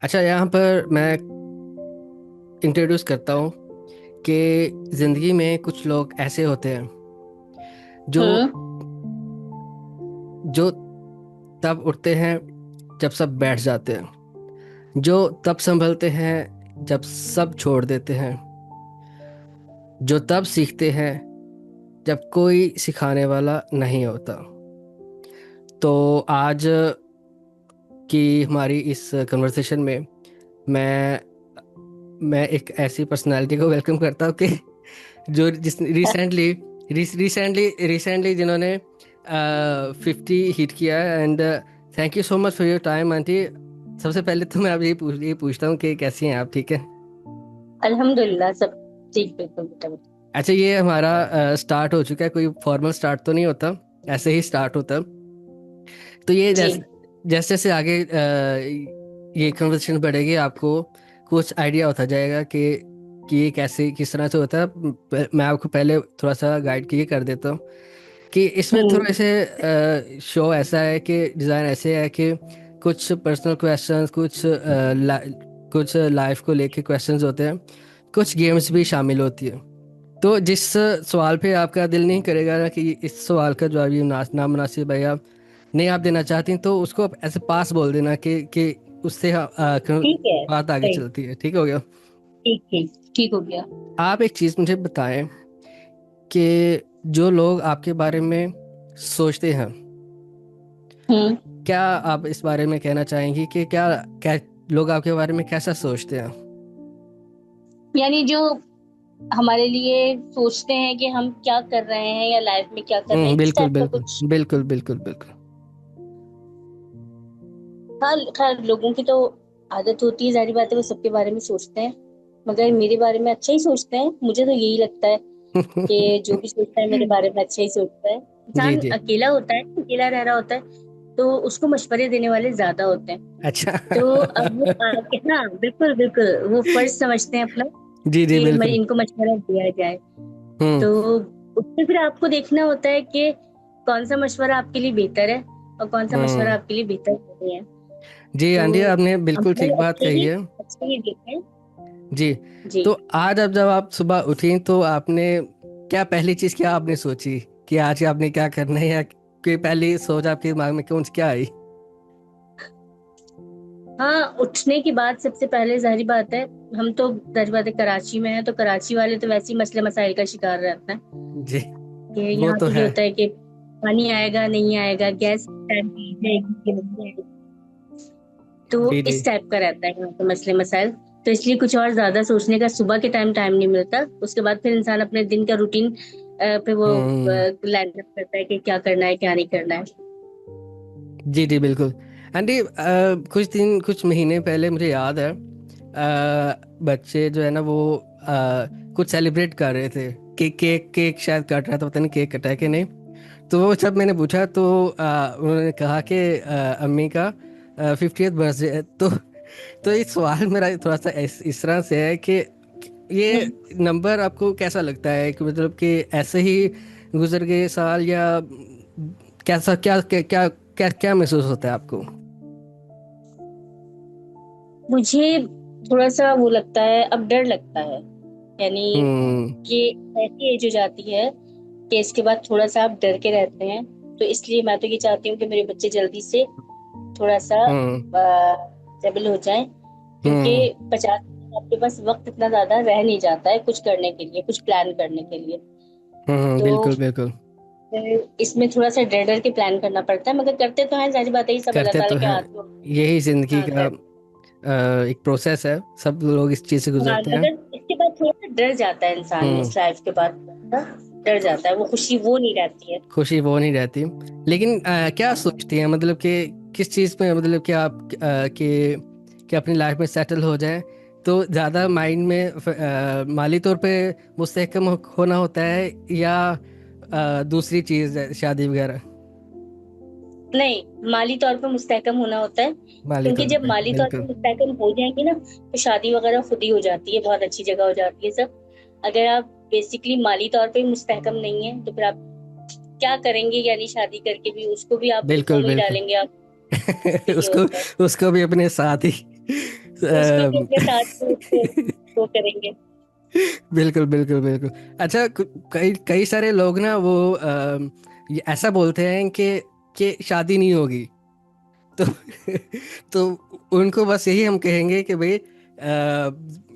अच्छा, यहाँ पर मैं इंट्रोड्यूस करता हूँ कि ज़िंदगी में कुछ लोग ऐसे होते हैं जो हम्म। जो तब उठते हैं जब सब बैठ जाते हैं, जो तब संभलते हैं जब सब छोड़ देते हैं, जो तब सीखते हैं जब कोई सिखाने वाला नहीं होता। तो आज की हमारी इस कन्वर्सेशन में मैं मैं एक ऐसी पर्सनालिटी को वेलकम करता हूँ कि जो जिस रिसेंटली रिसेंटली रिसेंटली जिन्होंने 50 हिट किया है। And thank you so much for your time aunty. सबसे पहले तो मैं आप यही पूछता हूँ कि कैसी हैं आप, ठीक है? अल्हम्दुलिल्लाह सब ठीक, बिल्कुल बेटा बेटा। अच्छा, ये हमारा स्टार्ट हो चुका है, कोई फॉर्मल स्टार्ट तो नहीं होता, ऐसे ही स्टार्ट होता है। तो ये जी। जैसे जैसे जैसे आगे ये कन्वर्सेशन बढ़ेगी, आपको कुछ आइडिया होता जाएगा कि ये कैसे किस तरह से होता है। मैं आपको पहले थोड़ा सा गाइड किए कर देता हूँ कि इसमें हम्म। थोड़ा ऐसे शो ऐसा है कि डिज़ाइन ऐसे है कि कुछ पर्सनल क्वेश्चंस, कुछ लाइफ को लेके क्वेश्चंस होते हैं, कुछ गेम्स भी शामिल होती है। तो जिस सवाल पे आपका दिल नहीं करेगा ना कि इस सवाल का जवाब ये नामुनासिब है या नहीं आप देना चाहती हैं, तो उसको आप ऐसे पास बोल देना कि उससे ठीक है। बात आगे सही। चलती है। ठीक हो गया? ठीक ठीक ठीक हो गया। आप एक चीज़ मुझे बताएं कि जो लोग आपके बारे में सोचते हैं, हम्म। क्या आप इस बारे में कहना चाहेंगी कि क्या क्या लोग आपके बारे में कैसा सोचते हैं? यानी जो हमारे लिए सोचते हैं कि हम क्या कर रहे हैं या लाइफ में क्या कर रहे हैं, इस बिल्कुल टाइप का बिल्कुल कुछ। बिल्कुल बिल्कुल बिल्कुल। हाँ, खैर लोगों की तो आदत होती है, जारी बात है, वो सबके बारे में सोचते हैं। मगर मेरे बारे में अच्छा ही सोचते हैं, मुझे तो यही लगता है कि जो भी सोचता है मेरे बारे में अच्छा ही सोचता है। जी इंसान जी। अकेला होता है, अकेला रह रहा होता है, तो उसको मशवरे देने वाले ज्यादा होते हैं। अच्छा। तो अब वो आके, हाँ बिल्कुल बिल्कुल, वो फर्ज समझते हैं अपना जी जी कि बिल्कुल। इनको मशवरा दिया जाए। हम्म। तो उसमें फिर आपको देखना होता है कि कौन सा मशवरा आपके लिए बेहतर है और कौन सा मशवरा हम्म। आपके लिए बेहतर नहीं है। जी आंटी, तो आपने बिल्कुल हमारे ठीक बात कही है। अच्छे ही देते हैं। जी। जी। तो आज अब जब आप सुबह उठी तो आपने क्या पहली चीज क्या आपने सोची कि आज आपने क्या करना है, या कोई पहली सोच आपके दिमाग में कौन सी क्या आई? हाँ, उठने की बात सबसे पहले जाहिर बात है, हम तो जाहिर बात है कराची में है, तो कराची वाले तो वैसे ही मसले मसाइल का शिकार रहते हैं जी। कि वो यहाँ तो तो ये है। होता है कि पानी आएगा नहीं आएगा, गैस टाइम पे जाएगी कि नहीं आएगी। तो जी जी। इस टाइप का रहता है यहाँ पे मसले मसाइल। तो इसलिए कुछ और ज्यादा सोचने का सुबह के टाइम नहीं मिलता। उसके बाद फिर इंसान अपने दिन का रूटीन पे वो हम्म। लाइन अप करता है कि क्या करना है क्या नहीं करना है। जी जी बिल्कुल। आंटी, कुछ महीने पहले मुझे याद है, बच्चे जो है ना वो कुछ सेलिब्रेट कर रहे थे कि केक केक शायद कट रहा था, पता नहीं केक कटा है कि नहीं। तो वो जब मैंने पूछा तो उन्होंने कहा कि अम्मी का 50th बर्थडे है। तो ये सवाल मेरा थोड़ा सा इस तरह से है कि ये हम्म। नंबर आपको कैसा लगता है, कि मतलब कि ऐसे ही गुजर गए साल, या कैसा क्या क्या क्या क्या, क्या महसूस होता है आपको? मुझे थोड़ा सा वो लगता है, अब डर लगता है। यानी हम्म। कि ऐसी एज हो जाती है कि इसके बाद थोड़ा सा आप डर के रहते हैं। तो इसलिए मैं तो ये चाहती हूँ कि मेरे बच्चे जल्दी से थोड़ा सा हम्म। स्टेबल हो जाएं, क्योंकि हम्म। 50 आपके पास वक्त इतना ज्यादा रह नहीं जाता है कुछ करने के लिए, कुछ प्लान करने के लिए। तो बिल्कुल बिल्कुल। फिर इसमें थोड़ा सा डर डर के प्लान करना पड़ता है, मगर करते तो हैं, जाहिर बात है, ये सब अल्लाह करते ताला तो के हैं। हाथ में। यही जिंदगी हाँ का कर। एक प्रोसेस है, सब लोग इस चीज़ से हाँ, गुजरते हैं। मगर इसके बाद थोड़ा सा डर जाता है इंसान, हम्म। इस लाइफ के बाद थोड़ा सा डर जाता है, वो खुशी वो नहीं रहती है। खुशी वो नहीं रहती। लेकिन क्या सोचती हैं, मतलब कि किस चीज़ में, मतलब कि आप कि अपनी लाइफ में सेटल हो जाएं तो ज़्यादा माइंड में माली तौर पे मुस्तहकम होना होता है, या दूसरी चीज़ है शादी वगैरह? नहीं, माली तौर पे मुस्तहकम होना होता है, माली क्योंकि तौर जब पे माली तौर पे बिल्कुल। मुस्तहकम हो जाएंगे ना, तो शादी वगैरह खुद ही हो जाती है, बहुत अच्छी जगह हो जाती है सब। अगर आप बेसिकली माली तौर पे मुस्तहकम नहीं है, तो फिर आप क्या करेंगे? यानी शादी करके भी उसको भी आप दुखों बिल्कुल में ही बिल्कुल। डालेंगे आप। तो ये उसको होता है। उसको भी अपने साथ ही उसको भी अम, अपने साथ में उसको वो करेंगे। बिल्कुल बिल्कुल बिल्कुल। अच्छा, कई कई सारे लोग ना वो ये ऐसा बोलते हैं कि शादी नहीं होगी। तो तो उनको बस यही हम कहेंगे कि भाई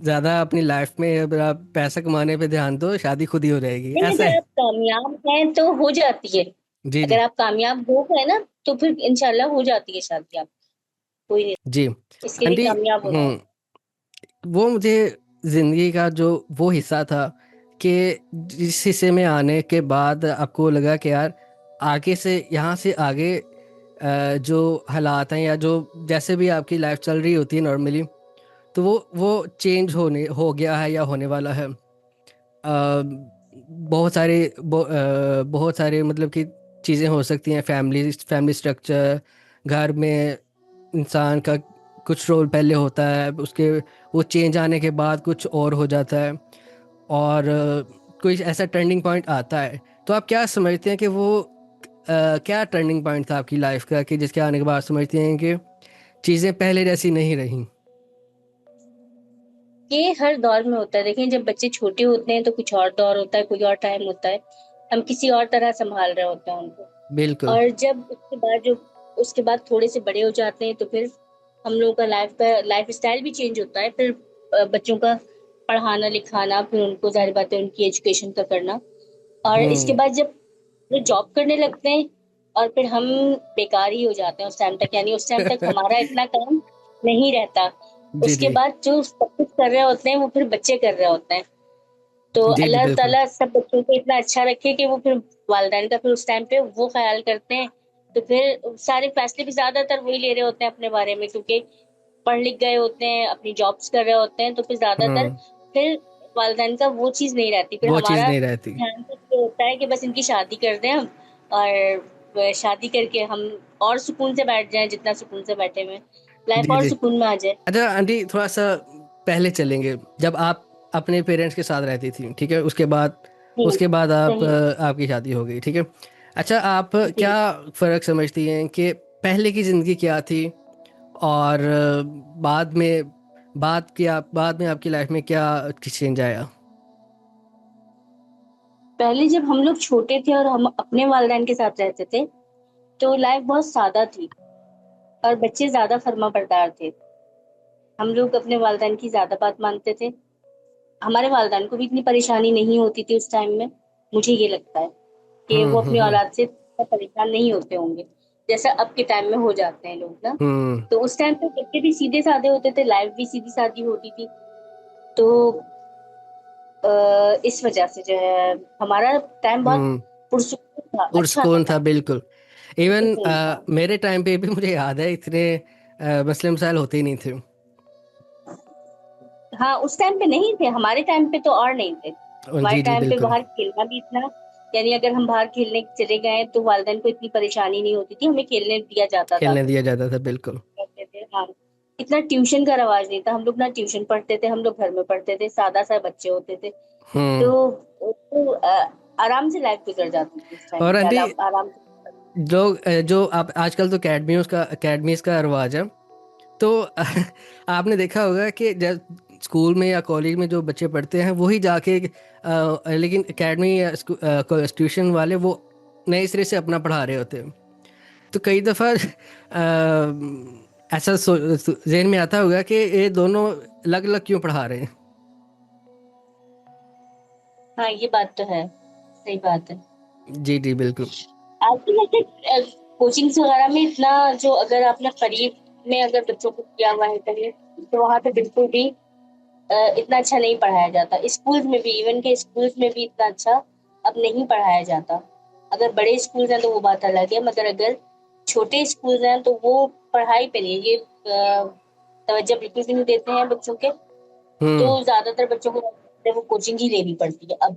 ज़्यादा अपनी लाइफ में अगर आप पैसा कमाने पे ध्यान दो, शादी खुद ही हो जाएगी, नहीं, ऐसा अगर है। आप कामयाब हैं तो हो जाती है। जी जी अगर आप कामयाब हो गए ना तो फिर इंशाल्लाह हो जाती है शादी। आप कोई नहीं, जी। इसके लिए आंटी, कामयाब होना है। वो मुझे ज़िंदगी का जो वो हिस्सा था कि जिस हिस्से में आने के बाद आपको लगा कि यार आगे से, यहाँ से आगे जो हालात हैं या जो जैसे भी आपकी लाइफ चल रही होती है नॉर्मली, तो वो चेंज हो गया है या होने वाला है। बहुत सारे मतलब कि चीज़ें हो सकती हैं, फैमिली स्ट्रक्चर, घर में इंसान का कुछ रोल पहले होता है, उसके वो चेंज आने के बाद कुछ और हो जाता है, और कोई ऐसा टर्निंग पॉइंट आता है। तो आप क्या समझते हैं कि वो क्या टर्निंग पॉइंट था आपकी लाइफ का, कि जिसके आने के बाद समझते हैं कि चीज़ें पहले जैसी नहीं रही। ये हर दौर में होता है। देखिए, जब बच्चे छोटे होते हैं तो कुछ और दौर होता है, कोई और टाइम होता है, हम किसी और तरह संभाल रहे होते हैं उनको। बिल्कुल। और जब उसके बाद थोड़े से बड़े हो जाते हैं तो फिर हम लोगों का लाइफ स्टाइल भी चेंज होता है। फिर बच्चों का पढ़ाना लिखाना, फिर उनको जाहिर बात है उनकी एजुकेशन का करना। और इसके हम्म। बाद जब वो जॉब करने लगते हैं और फिर हम बेकार ही हो जाते हैं उस टाइम तक, यानी उस टाइम तक हमारा इतना काम नहीं रहता। जी उसके जी बाद जो सब कुछ कर रहे होते हैं वो फिर बच्चे कर रहे होते हैं। तो जी जी अल्लाह बिल्कुल। ताला सब बच्चों को इतना अच्छा रखे कि वो फिर वालिदैन का फिर उस टाइम पे वो ख्याल करते हैं। तो फिर सारे फैसले भी ज्यादातर वही ले रहे होते हैं अपने बारे में, क्योंकि पढ़ लिख गए होते हैं, अपनी जॉब्स कर रहे होते हैं। तो फिर ज्यादातर हम्म। फिर वालिदैन का वो चीज नहीं रहती। फिर वो चीज़ हमारा नहीं रहती। ध्यान तो ये होता है कि बस इनकी शादी कर दें हम, और शादी करके हम और सुकून से बैठ जाएं, जितना सुकून से बैठे हुए लाइफ जी और जी। सुकून में आ जाए। अच्छा आंटी, थोड़ा सा पहले चलेंगे, जब आप अपने पेरेंट्स के साथ रहती थी, ठीक है, जी, उसके बाद आप सही। आपकी शादी हो गई, ठीक है। अच्छा, आप जी, क्या फ़र्क समझती हैं कि पहले की ज़िंदगी क्या थी, और बाद में बाद में आपकी लाइफ में क्या चेंज आया। पहले जब हम लोग छोटे थे और हम अपने वालिदैन के साथ रहते थे तो लाइफ बहुत सादा थी और बच्चे ज्यादा फर्मा बरदार थे। हम लोग अपने वालिदैन की ज्यादा बात मानते थे। हमारे वालिदैन को भी इतनी परेशानी नहीं होती थी उस टाइम में। मुझे ये लगता है कि वो अपनी हम्म। औलाद से इतना परेशान नहीं होते होंगे जैसा अब के टाइम में हो जाते हैं लोग ना। हम्म। तो उस टाइम पे बच्चे भी सीधे साधे होते थे, लाइफ भी सीधी सादी होती थी। तो इस वजह से जो है हमारा टाइम बहुत हम्म। पुरसुकून था, अच्छा पुरस्कून था था। बिल्कुल। इवन सुकून था। मेरे टाइम पे भी मुझे याद है, इतने मसले मसाइल होते ही नहीं थे। हाँ, उस टाइम पे नहीं थे, हमारे टाइम पे तो और नहीं थे। हमारे जी जी टाइम पे बिल्कुल। बाहर खेलना भी इतना, यानी अगर हम बाहर खेलने चले गए तो वालिदैन को इतनी परेशानी नहीं होती थी, हमें खेलने दिया जाता था। खेलने दिया जाता था बिल्कुल। करते थे हाँ। इतना ट्यूशन का रवाज नहीं था, हम लोग ना ट्यूशन पढ़ते थे, हम लोग घर में पढ़ते थे, सादा सा बच्चे होते थे। हम्म। तो आराम से लाइफ गुजर जाती थी उस टाइम और पे, आंटी, आराम से। जो आप आजकल तो एकेडमीज का रिवाज है, तो आपने देखा होगा कि जब स्कूल में या कॉलेज में जो बच्चे पढ़ते हैं वही जाके लेकिन एकेडमी या ट्यूशन वाले वो नए सिरे से अपना पढ़ा रहे होते हैं। तो कई दफ़ा ऐसा जहन में आता होगा कि ये दोनों अलग अलग क्यों पढ़ा रहे हैं। हाँ, ये बात तो है, सही बात है। जी जी बिल्कुल। आपके वैसे कोचिंग्स वगैरह में इतना, जो अगर आपने करीब में अगर बच्चों को किया हुआ है कहीं, तो वहां पे बिल्कुल भी इतना अच्छा नहीं पढ़ाया जाता। स्कूल्स में भी, इवन के स्कूल्स में भी इतना अच्छा अब नहीं पढ़ाया जाता। अगर बड़े स्कूल हैं तो वो बात अलग है, मगर अगर छोटे स्कूल हैं तो वो पढ़ाई पे नहीं, ये तवज्जो बिल्कुल भी नहीं देते हैं बच्चों के। तो हम्म। ज्यादातर बच्चों को वो कोचिंग ही लेनी पड़ती है अब।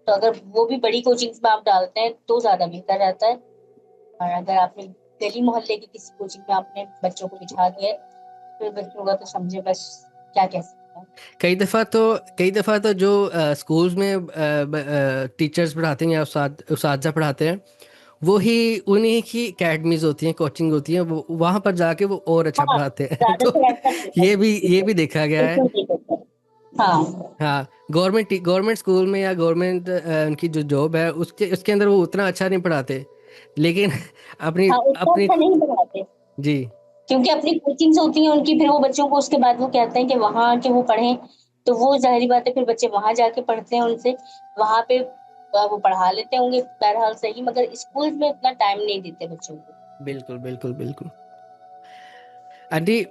तो अगर वो भी बड़ी कोचिंग्स में आप डालते हैं तो ज्यादा बेहतर रहता है। और अगर आपने गली मोहल्ले की किसी कोचिंग में आपने बच्चों को बिठा दिया है, फिर बच्चों का तो समझे बस, क्या कह सकते हैं। कई दफ़ा तो जो स्कूल्स में टीचर्स पढ़ाते हैं या उसातिज़ा पढ़ाते हैं, वो ही उन्हीं की एकेडमीज होती हैं, कोचिंग होती हैं, वो वहां पर जाके वो और अच्छा हाँ, पढ़ाते हैं। तो ज्यादातर ऐसा होता है, ये भी देखा गया है। बिल्कुल ठीक होता है। हाँ हाँ, गवर्नमेंट स्कूल में या गवर्नमेंट उनकी जो जॉब है उसके उसके अंदर वो उतना अच्छा नहीं पढ़ाते, लेकिन अपनी हाँ, उतना अपनी अच्छा नहीं पढ़ाते, जी क्योंकि अपनी कोचिंग्स होती हैं उनकी, फिर वो बच्चों को उसके बाद वो कहते हैं कि वहां आके वो पढ़ें। तो वो जाहिर बात है, फिर बच्चे वहां जाके पढ़ते हैं उनसे, वहां पे वो पढ़ा लेते होंगे बहरहाल सही, मगर स्कूल में उतना टाइम नहीं देते बच्चों को। बिल्कुल बिल्कुल बिल्कुल। आंटी,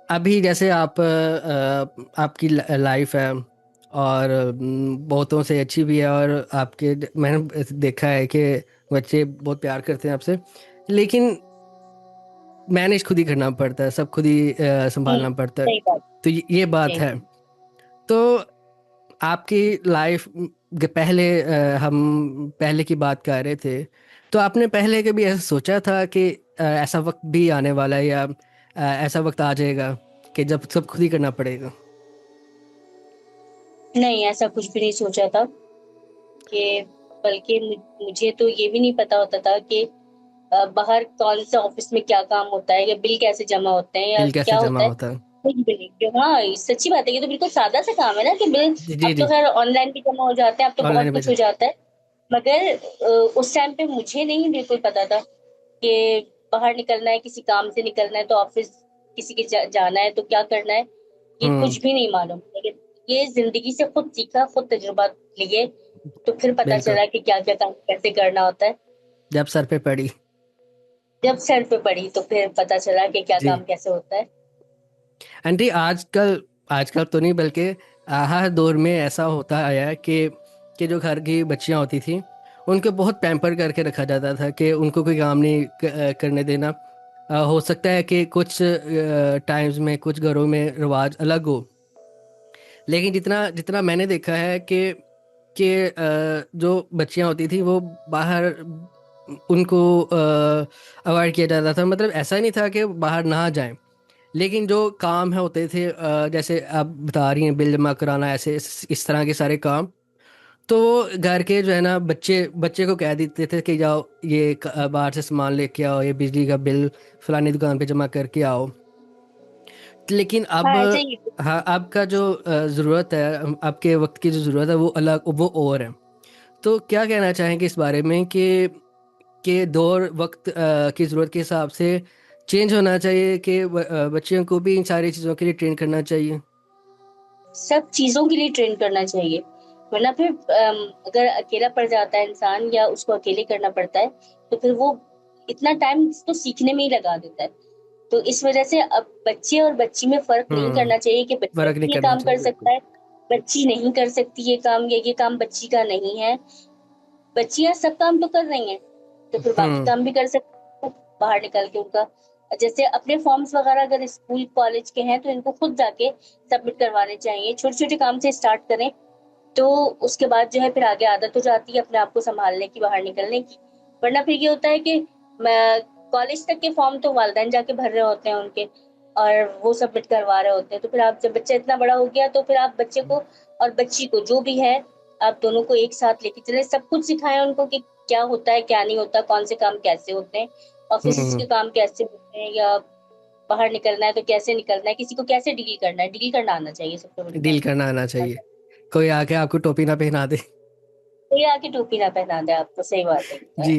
अभी जैसे आपकी लाइफ है और बहुतों से अच्छी भी है, और आपके मैंने देखा है कि बच्चे बहुत प्यार करते हैं आपसे, लेकिन मैनेज खुद ही करना पड़ता है, सब खुद ही संभालना पड़ता है। सही बात। तो ये बात जी। है। तो आपकी लाइफ के पहले, हम पहले की बात कर रहे थे, तो आपने पहले कभी ऐसा सोचा था कि ऐसा वक्त भी आने वाला है, या ऐसा वक्त आ जाएगा कि जब सब खुद ही करना पड़ेगा? नहीं, ऐसा कुछ भी नहीं सोचा था कि, बल्कि मुझे तो ये भी नहीं पता होता था कि बाहर कौन सा ऑफिस में क्या काम होता है, या बिल कैसे जमा होते हैं, या बिल कैसे क्या जमा होता है। होता है? कुछ भी नहीं, हाँ सच्ची बात है, ये तो बिल्कुल सादा सा काम है ना कि बिल। जी जी अब तो जी। खैर ऑनलाइन भी जमा हो जाते हैं, अब तो बहुत ऑनलाइन कुछ भेजा। हो जाता है। मगर उस टाइम पे मुझे नहीं बिल्कुल पता था कि बाहर निकलना है, किसी काम से निकलना है तो ऑफिस किसी के जाना है तो क्या करना है, ये हम्म। कुछ भी नहीं मालूम। लेकिन ये जिंदगी से खुद सीखा, खुद तजुर्बा लिए, तो फिर पता बिल्कुल। चला कि क्या क्या काम कैसे करना होता है। जब सर पे पड़ी। जब सर पे पड़ी तो फिर पता चला कि क्या जी। काम कैसे होता है। आंटी, आजकल आजकल तो नहीं, बल्कि हर दौर में ऐसा होता आया है कि जो घर की बच्चियां होती थी उनको बहुत पैम्पर करके रखा जाता था, कि उनको कोई काम नहीं करने देना। हो सकता है कि कुछ टाइम्स में कुछ घरों में रिवाज अलग हो, लेकिन जितना जितना मैंने देखा है कि जो बच्चियां होती थी वो बाहर, उनको अवॉइड किया जाता था। मतलब ऐसा नहीं था कि बाहर ना जाएं, लेकिन जो काम है होते थे, जैसे आप बता रही हैं बिल जमा कराना, ऐसे इस तरह के सारे काम, तो वो घर के जो है ना, बच्चे बच्चे को कह देते थे कि जाओ ये बाहर से सामान लेके आओ, ये बिजली का बिल फलानी दुकान पे जमा करके आओ। लेकिन अब, हाँ ऐसे ही। हाँ, आपका जो ज़रूरत है, आपके वक्त की जो ज़रूरत है वो अलग, वो और है। तो क्या कहना चाहेंगे इस बारे में कि दौर वक्त की ज़रूरत के हिसाब से चेंज होना चाहिए, कि बच्चियों को भी इन सारी चीज़ों के लिए ट्रेन करना चाहिए? सब चीजों के लिए ट्रेन करना चाहिए, वरना फिर अगर अकेला पड़ जाता है इंसान या उसको अकेले करना पड़ता है, तो फिर वो इतना टाइम तो सीखने में ही लगा देता है। तो इस वजह से अब बच्चे और बच्ची में फर्क नहीं हम्म। करना चाहिए कि बच्चा फर्क नहीं भी ये करना काम चाहिए, कर बिल्कुल। सकता है, बच्ची नहीं कर सकती ये काम, या ये काम बच्ची का नहीं है। बच्चियां सब काम तो कर रही हैं, तो फिर बाकी हम्म काम भी कर सकते हैं बाहर निकल के उनका। जैसे अपने फॉर्म्स वगैरह अगर स्कूल कॉलेज के हैं तो इनको खुद जाके सबमिट करवाने चाहिए, छोटे छोटे काम से स्टार्ट करें। तो उसके बाद जो है फिर आगे आदत हो जाती है अपने आप को संभालने की, बाहर निकलने की। वरना फिर ये होता है कि कॉलेज तक के फॉर्म तो वालिदैन जाके भर रहे होते हैं उनके, और वो सबमिट करवा रहे होते हैं। तो फिर आप जब बच्चा इतना बड़ा हो गया तो फिर आप बच्चे को और बच्ची को जो भी है, आप दोनों को एक साथ लेके चले, सब कुछ सिखाएं उनको कि क्या होता है क्या नहीं होता, कौन से काम कैसे होते हैं, ऑफिस हम्म। के काम कैसे होते हैं, या बाहर निकलना है तो कैसे निकलना है, किसी को कैसे डील करना है, डील करना आना चाहिए सबसे बड़ी डील बात। करना आना चाहिए। कोई आके आपको टोपी ना पहना दे। कोई आके टोपी ना पहना दे आपको, सही बात है। जी।